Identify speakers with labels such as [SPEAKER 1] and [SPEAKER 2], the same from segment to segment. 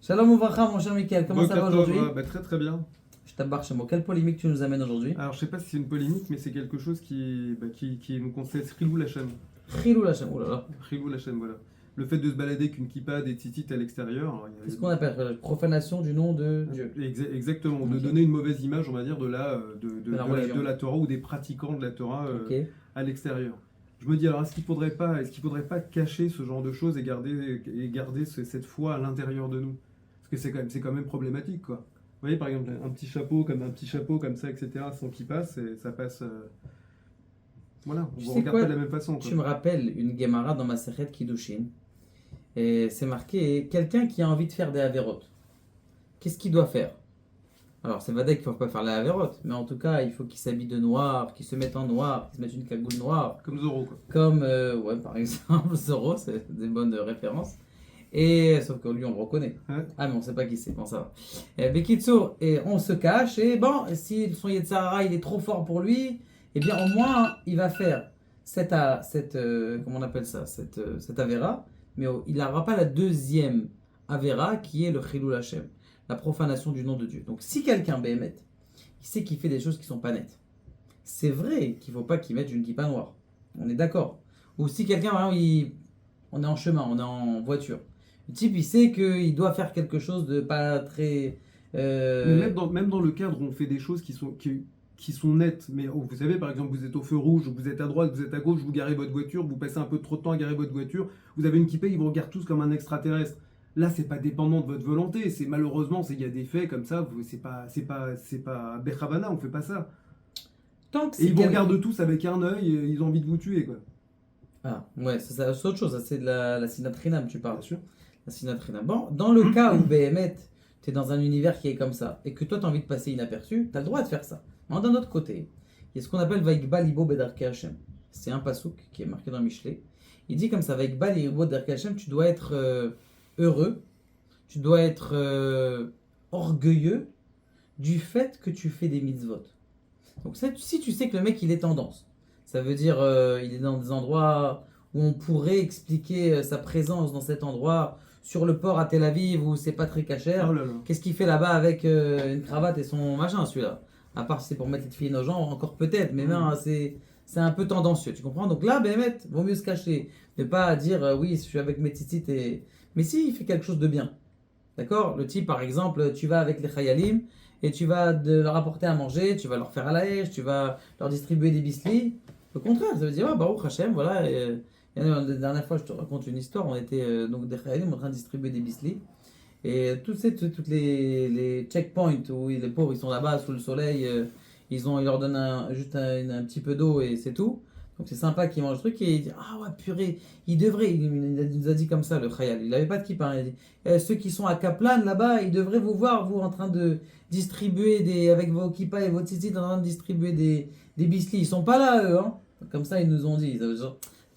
[SPEAKER 1] Shalom Ouvracha, mon cher Mickaël, comment ça va
[SPEAKER 2] Bokatov,
[SPEAKER 1] aujourd'hui?
[SPEAKER 2] très très bien.
[SPEAKER 1] Je t'abarre chez moi. Quelle polémique tu nous amènes aujourd'hui?
[SPEAKER 2] Alors je sais pas si c'est une polémique, mais c'est quelque chose qui nous concerne. Rilou Lachem.
[SPEAKER 1] Chilou Lachem, oh là là.
[SPEAKER 2] Rilou Lachem, voilà. Le fait de se balader avec une kippa, des titites à l'extérieur. Alors,
[SPEAKER 1] C'est ce qu'on appelle profanation du nom de Dieu.
[SPEAKER 2] Exactement, de
[SPEAKER 1] Ok.
[SPEAKER 2] donner une mauvaise image, on va dire,
[SPEAKER 1] De la religion.
[SPEAKER 2] de la Torah ou des pratiquants de la Torah
[SPEAKER 1] Ok.
[SPEAKER 2] à l'extérieur. Je me dis, alors est-ce qu'il faudrait pas cacher ce genre de choses et garder cette foi à l'intérieur de nous? Parce que c'est quand même problématique, quoi. Vous voyez, par exemple, un petit chapeau comme ça, etc., sans qui passe, et ça passe. Voilà, on
[SPEAKER 1] Tu
[SPEAKER 2] vous
[SPEAKER 1] sais
[SPEAKER 2] regarde
[SPEAKER 1] quoi?
[SPEAKER 2] pas de la même façon, quoi.
[SPEAKER 1] Tu me rappelles une Gemara dans ma Sechet Kiddushin. Et c'est marqué quelqu'un qui a envie de faire des avérotes. Qu'est-ce qu'il doit faire? Alors, c'est vrai qu'il ne faut pas faire les avérotes, mais en tout cas, il faut qu'il s'habille de noir, qu'il se mette en noir, qu'il se mette une cagoule noire.
[SPEAKER 2] Comme Zorro, quoi.
[SPEAKER 1] Comme, ouais, par exemple, Zoro, c'est des bonnes références. Et sauf que lui, on le reconnaît.
[SPEAKER 2] Ouais.
[SPEAKER 1] Ah, mais on sait pas qui c'est. Bon, ça va. Bekitsour, et on se cache. Et bon, si son Yetzirah, il est trop fort pour lui, eh bien, au moins, il va faire comment on appelle ça, cette Avera. Mais il n'aura pas la deuxième Avera qui est le Chilul Hashem, la profanation du nom de Dieu. Donc, si quelqu'un, Béhémet, il sait qu'il fait des choses qui sont pas nettes, c'est vrai qu'il faut pas qu'il mette une kippa noire. On est d'accord. Ou si quelqu'un, par exemple, on est en chemin, on est en voiture. Le type, il sait qu'il doit faire quelque chose de pas très.
[SPEAKER 2] Mais même dans le cadre où on fait des choses qui sont nettes, mais vous savez, par exemple, vous êtes au feu rouge, vous êtes à droite, vous êtes à gauche, vous garez votre voiture, vous passez un peu trop de temps à garer votre voiture, vous avez une kippa, ils vous regardent tous comme un extraterrestre. Là, c'est pas dépendant de votre volonté, c'est malheureusement, il y a des faits comme ça, c'est pas Bechavana, on fait pas ça.
[SPEAKER 1] Tant que
[SPEAKER 2] Et
[SPEAKER 1] c'est
[SPEAKER 2] ils vous regardent tous avec un œil, et ils ont envie de vous tuer, quoi.
[SPEAKER 1] Ah, ouais, c'est autre chose. Ça, c'est de la sinatrinam, tu parles.
[SPEAKER 2] Bien sûr.
[SPEAKER 1] La sinatrinam. Bon, dans le cas où BMet, tu es dans un univers qui est comme ça, et que toi, tu as envie de passer inaperçu, tu as le droit de faire ça. Mais d'un autre côté, il y a ce qu'on appelle Vaikba Libo Bedarke Hashem. C'est un pasouk qui est marqué dans Michelet. Il dit comme ça, Vaikba Libo Bedarke Hashem, tu dois être heureux, tu dois être orgueilleux du fait que tu fais des mitzvot. Donc si tu sais que le mec il est tendance, ça veut dire il est dans des endroits où on pourrait expliquer sa présence dans cet endroit, sur le port à Tel Aviv où c'est pas très cachère.
[SPEAKER 2] Oh là là.
[SPEAKER 1] Qu'est-ce qu'il fait là-bas avec une cravate et son machin celui-là? À part si c'est pour mettre les filles aux gens, encore peut-être, mais ben, c'est un peu tendancieux, tu comprends? Donc là, Béhémet, vaut mieux se cacher. Ne pas dire oui, je suis avec mes tzitzit et. Mais si il fait quelque chose de bien, d'accord? Le type, par exemple, tu vas avec les Chayalim et tu vas leur apporter à manger, tu vas leur faire à la hache, tu vas leur distribuer des bislis. Au contraire, ça veut dire, ah, Baruch Hashem, voilà. La dernière fois, je te raconte une histoire, on était donc des Chayalim en train de distribuer des bislis. Et toutes les checkpoints où les pauvres ils sont là-bas sous le soleil, ils leur donnent juste un petit peu d'eau et c'est tout. Donc c'est sympa qu'ils mangent le truc et il dit ah ouais purée, il nous a dit comme ça le Khayal, il avait pas de kippa, hein, il a dit ceux qui sont à Kaplan là-bas, ils devraient vous voir vous en train de distribuer avec vos kippas et vos tzitzit en train de distribuer des bislis, ils sont pas là eux hein. Comme ça ils nous ont dit, ça veut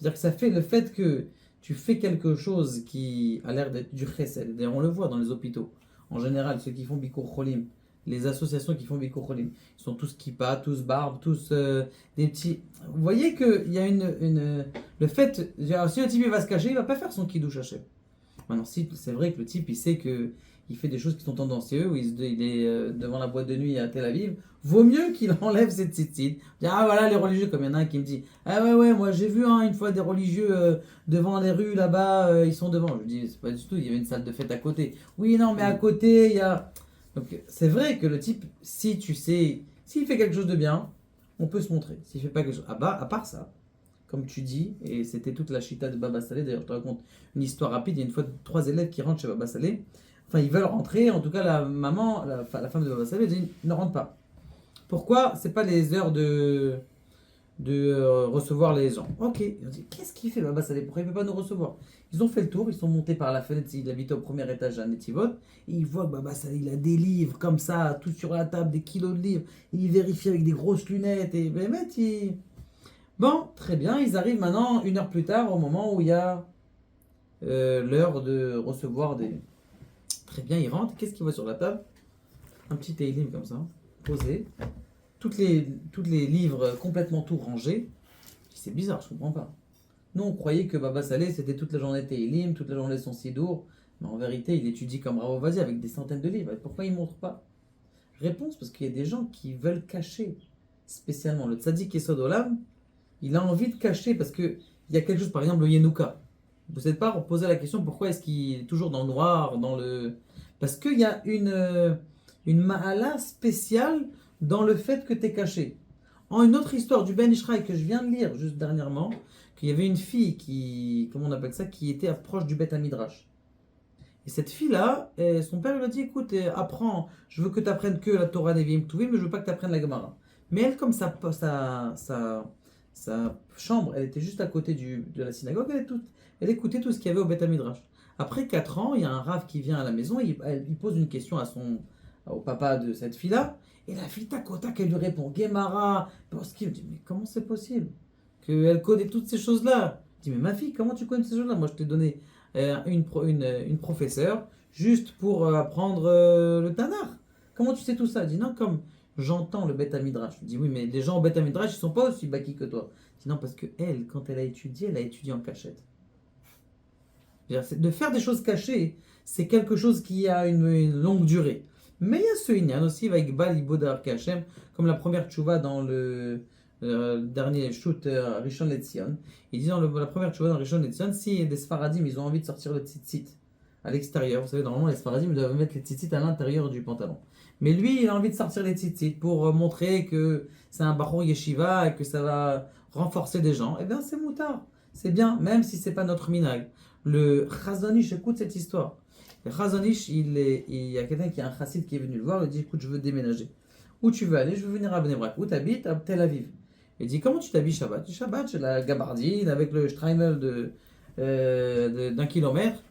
[SPEAKER 1] dire que ça fait le fait que tu fais quelque chose qui a l'air d'être du chesed. D'ailleurs, on le voit dans les hôpitaux. En général, ceux qui font Bikur Cholim, les associations qui font Bikur Cholim, ils sont tous kippa, tous barbes, tous des petits. Vous voyez qu'il y a le fait. Si le type il va se cacher, il va pas faire son kiddush Hashem. Maintenant, si c'est vrai que le type il sait que il fait des choses qui sont tendancieuses, où il est devant la boîte de nuit à Tel Aviv, vaut mieux qu'il enlève ses tzitzit. Ah voilà les religieux, comme il y en a un qui me dit ah ouais moi j'ai vu hein, une fois des religieux devant les rues là-bas, ils sont devant. Je lui dis c'est pas du tout, il y avait une salle de fête à côté. Oui non mais à côté il y a. Donc c'est vrai que le type, si tu sais, s'il fait quelque chose de bien, on peut se montrer. S'il fait pas quelque chose, ah bah à part ça. Comme tu dis, et c'était toute la chita de Baba Salé. D'ailleurs, je te raconte une histoire rapide. Il y a une fois 3 élèves qui rentrent chez Baba Salé. Enfin, ils veulent rentrer. En tout cas, la maman, la femme de Baba Salé, elle dit ne rentre pas. Pourquoi? C'est pas les heures de recevoir les gens. Ok. Ils ont dit qu'est-ce qu'il fait Baba Salé? Pourquoi il ne peut pas nous recevoir? Ils ont fait le tour. Ils sont montés par la fenêtre. Il habite au premier étage à Netivot. Et ils voient que Baba Salé, il a des livres comme ça, tout sur la table, des kilos de livres. Et il vérifie avec des grosses lunettes. Et ben, bon, très bien, ils arrivent maintenant 1 heure plus tard au moment où il y a l'heure de recevoir des. Très bien, ils rentrent. Qu'est-ce qu'ils voient sur la table? Un petit Teilim comme ça, posé. Toutes les livres complètement tout rangés. C'est bizarre, je comprends pas. Nous, on croyait que Baba Salé, c'était toute la journée Teilim, toute la journée son Sidour. Mais en vérité, il étudie comme Rav Ovadia avec des centaines de livres. Et pourquoi il ne montre pas? Réponse, parce qu'il y a des gens qui veulent cacher, spécialement. Le tzaddik Yesod Olam, il a envie de cacher parce qu'il y a quelque chose, par exemple le Yenouka. Vous n'êtes pas posé la question pourquoi est-ce qu'il est toujours dans le noir, dans le... Parce qu'il y a une ma'ala spéciale dans le fait que tu es caché. En une autre histoire du Ben Ishraï que je viens de lire juste dernièrement, qu'il y avait une fille qui, comment on appelle ça, qui était proche du Beth Midrash. Et cette fille-là, son père lui a dit, écoute, apprends, je veux que tu apprennes que la Torah Nevi'im Ktuvim, mais je veux pas que tu apprennes la Gemara. Mais elle, comme sa chambre, elle était juste à côté de la synagogue, elle écoutait tout ce qu'il y avait au Beth Midrash. Après 4 ans, il y a un rave qui vient à la maison, il pose une question au papa de cette fille-là, et la fille, tac au tac, elle lui répond, Gemara, parce qu'il me dit, mais comment c'est possible qu'elle connaît toutes ces choses-là? Je dis, mais ma fille, comment tu connais ces choses-là? Moi, je t'ai donné une professeure juste pour apprendre le Tanakh. Comment tu sais tout ça? Elle dit, non, comme j'entends le Beth Midrash. Je dis, oui, mais les gens au Beth Midrash, ils sont pas aussi baki que toi. Je dis, non, parce que elle, quand elle a étudié en cachette. De faire des choses cachées, c'est quelque chose qui a une longue durée. Mais il y a ce Inyan aussi, avec Bal Ibodar Kachem, comme la première tchouva dans le dernier shoot Rishon LeZion. Il dit dans la première tchouva dans Rishon LeZion, si des Sfaradim ils ont envie de sortir le tzitzit à l'extérieur, vous savez, normalement les Sfaradim doivent mettre les tzitzit à l'intérieur du pantalon. Mais lui, il a envie de sortir les tzitzit pour montrer que c'est un Bachor Yeshiva et que ça va renforcer des gens. Eh bien, c'est moutard. C'est bien, même si c'est pas notre minag. Le Chazonish écoute cette histoire. Le Chazonish, il y a quelqu'un qui est un chassid qui est venu le voir, il dit écoute, je veux déménager. Où tu veux aller? Je veux venir à Bnei Brak. Où tu habites? À Tel Aviv. Il dit comment tu t'habilles Shabbat? Je dis Shabbat, j'ai la gabardine avec le Streimel d'un kilomètre.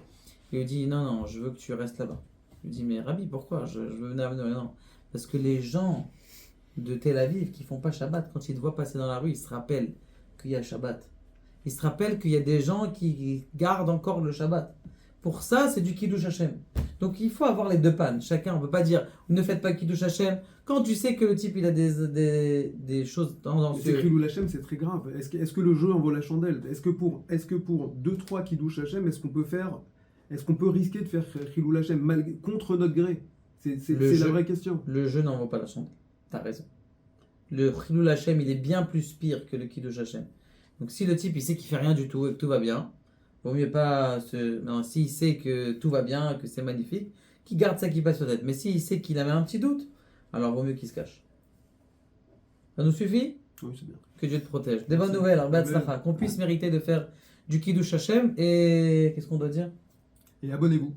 [SPEAKER 1] Il lui dit non, je veux que tu restes là-bas. Je lui dis mais Rabbi, pourquoi? Je veux venir à Bnei Brak. Non, parce que les gens de Tel Aviv qui font pas Shabbat, quand ils te voient passer dans la rue, ils se rappellent qu'il y a Shabbat. Ils se rappellent qu'il y a des gens qui gardent encore le Shabbat. Pour ça, c'est du Kiddush Hashem. Donc il faut avoir les deux pannes. Chacun, on ne peut pas dire ne faites pas Kiddush Hashem quand tu sais que le type il a des choses tendancieuses.
[SPEAKER 2] C'est Chilul Hashem, c'est très grave. Est-ce que le jeu en vaut la chandelle? Est-ce que pour 2-3 Kiddush Hashem, est-ce qu'on peut risquer de faire Chilul Hashem contre notre gré? C'est la vraie question.
[SPEAKER 1] Le jeu n'en vaut pas la chandelle. T'as raison. Le Chilul Hashem, il est bien plus pire que le Kiddush Hashem. Donc si le type il sait qu'il fait rien du tout et que tout va bien, vaut mieux pas non, s'il sait que tout va bien, que c'est magnifique, qu'il garde ça qui passe sur la tête. Mais s'il sait qu'il avait un petit doute, alors vaut mieux qu'il se cache. Ça nous suffit?
[SPEAKER 2] Oui, c'est bien.
[SPEAKER 1] Que Dieu te protège. Des bonnes nouvelles, Arbat qu'on puisse mériter de faire du Kiddush Hashem et qu'est-ce qu'on doit dire?
[SPEAKER 2] Et abonnez-vous.